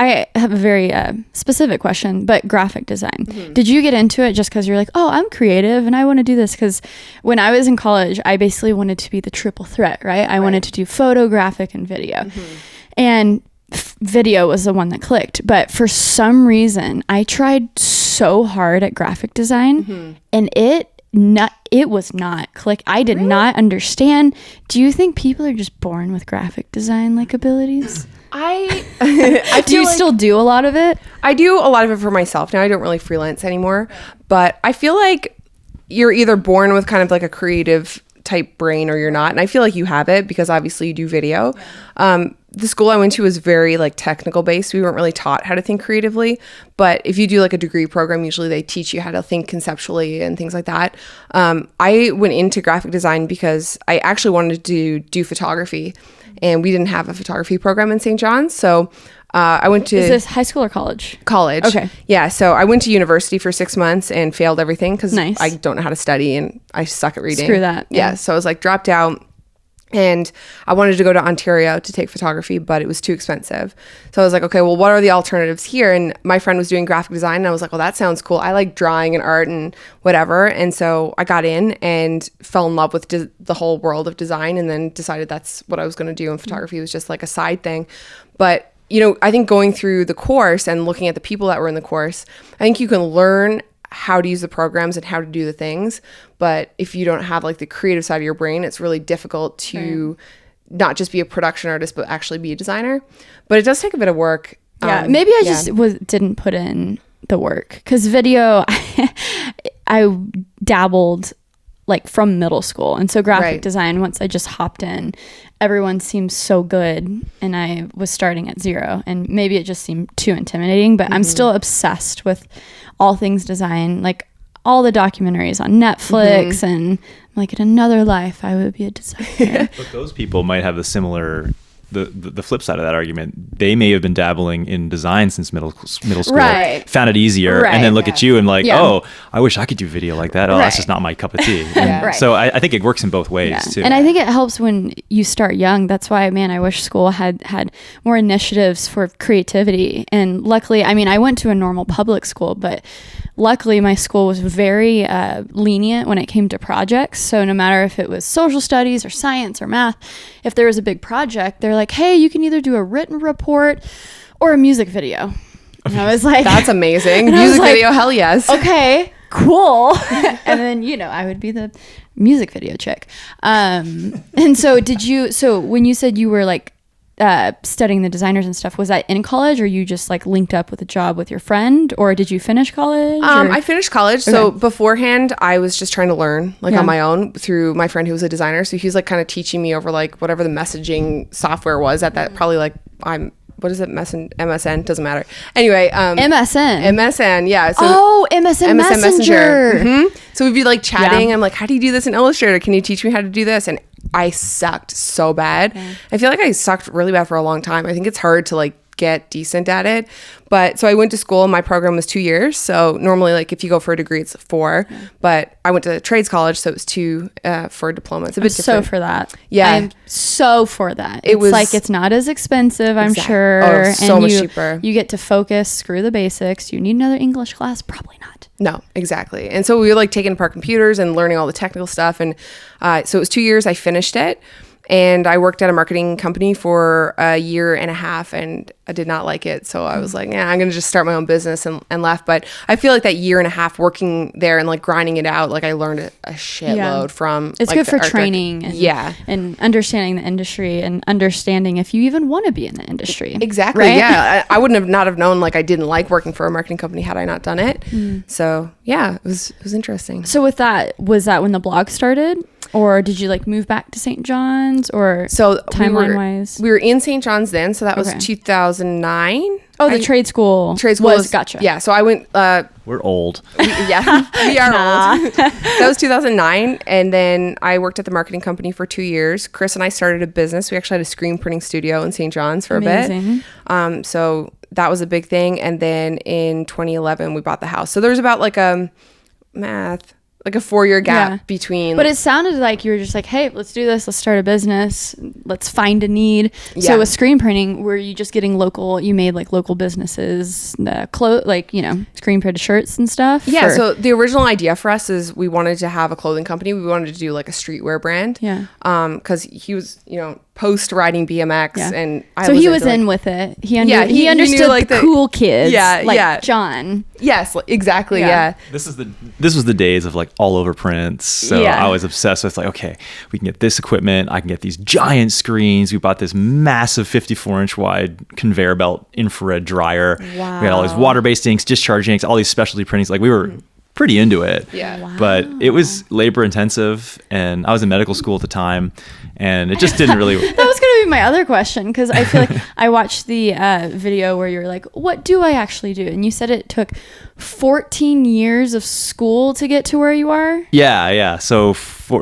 I have a very specific question, but graphic design. Did you get into it just because you're like, oh, I'm creative and I want to do this? Because when I was in college, I basically wanted to be the triple threat, right? I wanted to do photographic and video. And video was the one that clicked. But for some reason, I tried so hard at graphic design and it was not click. I did not understand. Do you think people are just born with graphic design like abilities? I do you still do a lot of it? I do a lot of it for myself now. I don't really freelance anymore, but I feel like you're either born with kind of like a creative type brain or you're not, and I feel like you have it because obviously you do video. The school I went to was very like technical based. We weren't really taught how to think creatively, but if you do like a degree program, usually they teach you how to think conceptually and things like that. I went into graphic design because I actually wanted to do photography, and we didn't have a photography program in St. John's, so I went to... Is this high school or college? College. Okay. Yeah, so I went to university for 6 months and failed everything because Nice. I don't know how to study and I suck at reading. Screw that. Yeah, so I was like dropped out, and I wanted to go to Ontario to take photography, but it was too expensive. So I was like, okay, well, what are the alternatives here? And my friend was doing graphic design, and I was like, well, that sounds cool. I like drawing and art and whatever. And so I got in and fell in love with the whole world of design, and then decided that's what I was going to do. And photography was just like a side thing. But you know, I think going through the course and looking at the people that were in the course, I think you can learn how to use the programs and how to do the things. But if you don't have like the creative side of your brain, it's really difficult to not just be a production artist, but actually be a designer. But it does take a bit of work. Yeah, maybe I just didn't put in the work, because video, I dabbled like from middle school. And so graphic design, once I just hopped in, everyone seemed so good, and I was starting at zero, and maybe it just seemed too intimidating, but I'm still obsessed with all things design, like all the documentaries on Netflix, and like in another life I would be a designer. But those people might have the similar the flip side of that argument. They may have been dabbling in design since middle school, found it easier, and then look at you and like, oh, I wish I could do video like that. Oh, that's just not my cup of tea. So I think it works in both ways too. And I think it helps when you start young. That's why, man, I wish school had more initiatives for creativity. And luckily, I mean, I went to a normal public school, but luckily my school was very lenient when it came to projects. So no matter if it was social studies or science or math, if there was a big project, they're like, hey, you can either do a written report or a music video. And I was like, that's amazing. Music video, hell yes. Okay, cool. And then, you know, I would be the music video chick. And so so when you said you were like studying the designers and stuff, was that in college, or you just like linked up with a job with your friend, or did you finish college? I finished college. Okay. So beforehand I was just trying to learn like on my own through my friend who was a designer. So he was like kind of teaching me over like whatever the messaging software was at that, probably like what is it? MSN? Doesn't matter. Anyway. MSN, yeah. So MSN Messenger. So we'd be like chatting. I'm like, how do you do this in Illustrator? Can you teach me how to do this? And I sucked so bad. I feel like I sucked really bad for a long time. I think it's hard to like get decent at it. But so I went to school. My program was 2 years. So normally like if you go for a degree, it's 4. But I went to trades college, so it was 2 for a diploma. It's a bit different. So for that. Yeah. I'm so for that. It's like it's not as expensive, I'm sure. Oh, so much cheaper. You get to focus, screw the basics. You need another English class? Probably not. No, exactly. And so we were like taking apart computers and learning all the technical stuff. And so it was 2 years. I finished it. And I worked at a marketing company for a year and a half, and I did not like it. So I was like, yeah, I'm going to just start my own business and left. But I feel like that year and a half working there and like grinding it out, like I learned a shitload from. It's like, good for training and understanding the industry and understanding if you even want to be in the industry. Exactly. Right? Yeah. I wouldn't have not have known like I didn't like working for a marketing company had I not done it. So yeah, it was interesting. So with that, was that when the blog started? Or did you like move back to St. John's, or timeline wise? We were in St. John's then, so that was 2009. Oh, the trade school. Trade school was gotcha. Yeah, so I went. We're old. We are old. That was 2009, and then I worked at the marketing company for 2 years. Chris and I started a business. We actually had a screen printing studio in St. John's for a bit. So that was a big thing, and then in 2011 we bought the house. So there was about like like a 4-year gap between. But it sounded like you were just like, hey, let's do this. Let's start a business. Let's find a need. Yeah. So with screen printing, were you just getting local, you made like local businesses, like, you know, screen printed shirts and stuff? Yeah. So the original idea for us is we wanted to have a clothing company. We wanted to do like a streetwear brand. Yeah. Because he was, you know, post riding BMX and he was in with it. He understood like the cool kids. Like John. Yes, exactly. Yeah. This was the days of like all over prints. So I was obsessed with like, okay, we can get this equipment. I can get these giant screens. We bought this massive 54-inch wide conveyor belt infrared dryer. Wow. We had all these water-based inks, discharge inks, all these specialty printings. Like we were pretty into it. Yeah. Wow. But it was labor intensive, and I was in medical school at the time, and it just didn't really. That was going to be my other question, because I feel like I watched the video where you were like, what do I actually do? And you said it took 14 years of school to get to where you are? Yeah. So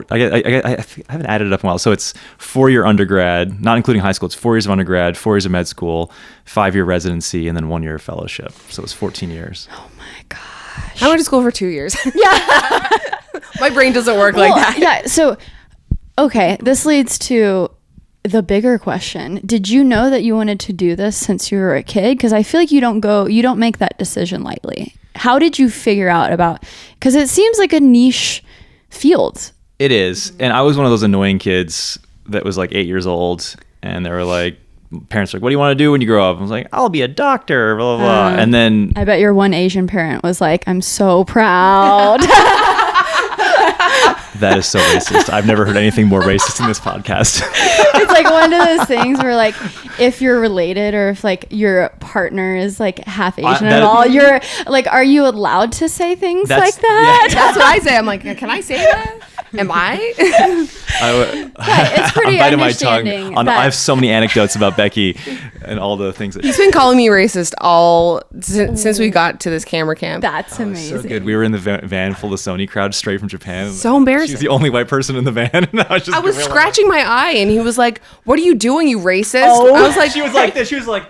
I haven't added it up in a while. So it's 4-year undergrad, not including high school. It's 4 years of undergrad, 4 years of med school, 5-year residency, and then 1 year fellowship. So it's 14 years. Oh my God. I went to school for 2 years. Yeah. My brain doesn't work like that. Yeah. So, okay. This leads to the bigger question. Did you know that you wanted to do this since you were a kid? Because I feel like you don't make that decision lightly. How did you figure out because it seems like a niche field. It is. And I was one of those annoying kids that was like 8 years old, and they were like, parents were like, what do you want to do when you grow up? I was like, I'll be a doctor, blah, blah, blah. And then I bet your one Asian parent was like, I'm so proud. That is so racist. I've never heard anything more racist in this podcast. It's like one of those things where like if you're related or if like your partner is like half Asian at all, you're like, are you allowed to say things like that? Yeah. That's what I say. I'm like, can I say that? Am I? It's pretty understanding. I have so many anecdotes about Becki and all the things that he's been calling me racist since we got to this camera camp. That's amazing. So good. We were in the van full of Sony crowd straight from Japan. So embarrassing. She was the only white person in the van. And I was scratching my eye, and he was like, "What are you doing, you racist?" I was like, she was like this. She was like.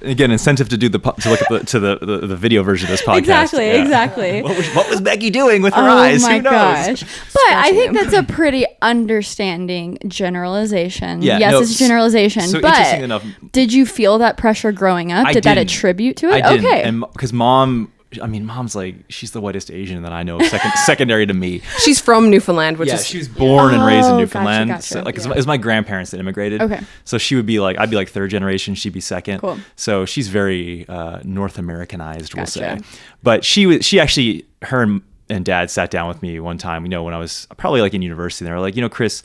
Again, incentive to look at the video version of this podcast. Exactly. What was Becki doing with her eyes? Oh my Who knows? Gosh! But I think that's a pretty understanding generalization. Yeah, yes, it's a generalization. So but interesting enough, did you feel that pressure growing up? Did that attribute to it? I didn't. Okay. And because mom's like, she's the whitest Asian that I know, secondary to me. She's from Newfoundland, which is she was born and raised in Newfoundland. Gotcha. So, like, it was my grandparents that immigrated. Okay. So she would be like, I'd be like third generation, she'd be second. Cool. So she's very North Americanized, we'll say. But she actually, her and dad sat down with me one time, when I was probably like in university, and they were like, Chris,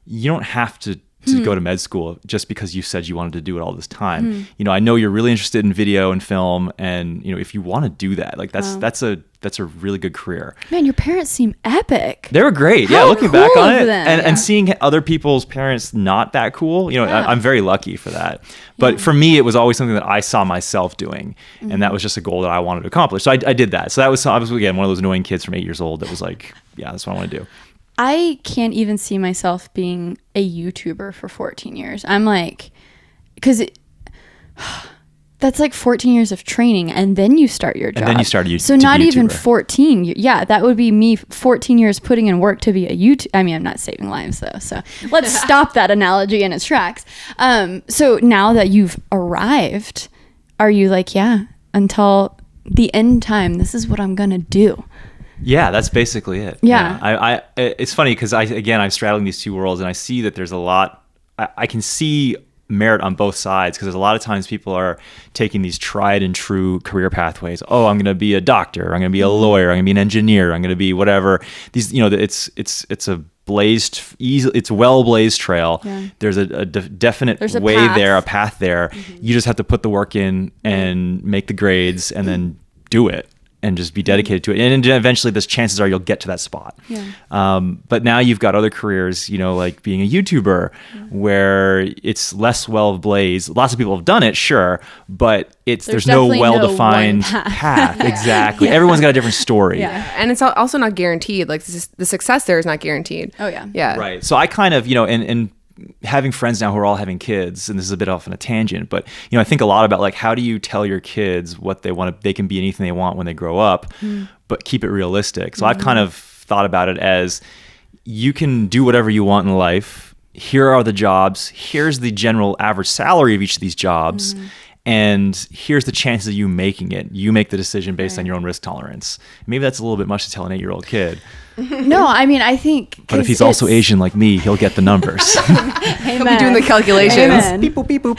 you don't have to go to med school just because you said you wanted to do it all this time. I know you're really interested in video and film, and if you want to do that, like that's a really good career. Man, your parents seem epic. They were great. How looking cool back on it, them. and seeing other people's parents not that cool, I'm very lucky for that. But for me, it was always something that I saw myself doing, and that was just a goal that I wanted to accomplish. So I did that. So I was again one of those annoying kids from 8 years old that was like, yeah, that's what I want to do. I can't even see myself being a YouTuber for 14 years. I'm like, because that's like 14 years of training, and then you start your job. And then you start So not even 14. Yeah, that would be me 14 years putting in work to be a YouTube. I mean, I'm not saving lives though. So let's stop that analogy in its tracks. So now that you've arrived, are you like, yeah, until the end time, this is what I'm going to do? Yeah, that's basically it. Yeah. It's funny because I'm straddling these two worlds, and I see that there's a lot. I can see merit on both sides, because a lot of times people are taking these tried and true career pathways. Oh, I'm going to be a doctor. I'm going to be a lawyer. I'm going to be an engineer. I'm going to be whatever. These, it's a it's a well blazed trail. Yeah. There's a definite way path. A path there. Mm-hmm. You just have to put the work in and make the grades, and then do it. And just be dedicated to it, and eventually, the chances are you'll get to that spot. Yeah. But now you've got other careers, like being a YouTuber, where it's less well blazed. Lots of people have done it, sure, but there's no well-defined path. Exactly. Yeah. Everyone's got a different story. Yeah, and it's also not guaranteed. Like the success there is not guaranteed. Oh yeah. Yeah. Right. So I kind of, and having friends now who are all having kids, and this is a bit off on a tangent, but I think a lot about like, how do you tell your kids what they want? They can be anything they want when they grow up, but keep it realistic. So I've kind of thought about it as, you can do whatever you want in life. Here are the jobs. Here's the general average salary of each of these jobs. And here's the chances of you making it. You make the decision based on your own risk tolerance. Maybe that's a little bit much to tell an 8-year-old kid. No, I mean, I think... But if he's also Asian like me, he'll get the numbers. He'll be doing the calculations. Amen. Beep, boop, beep, boop.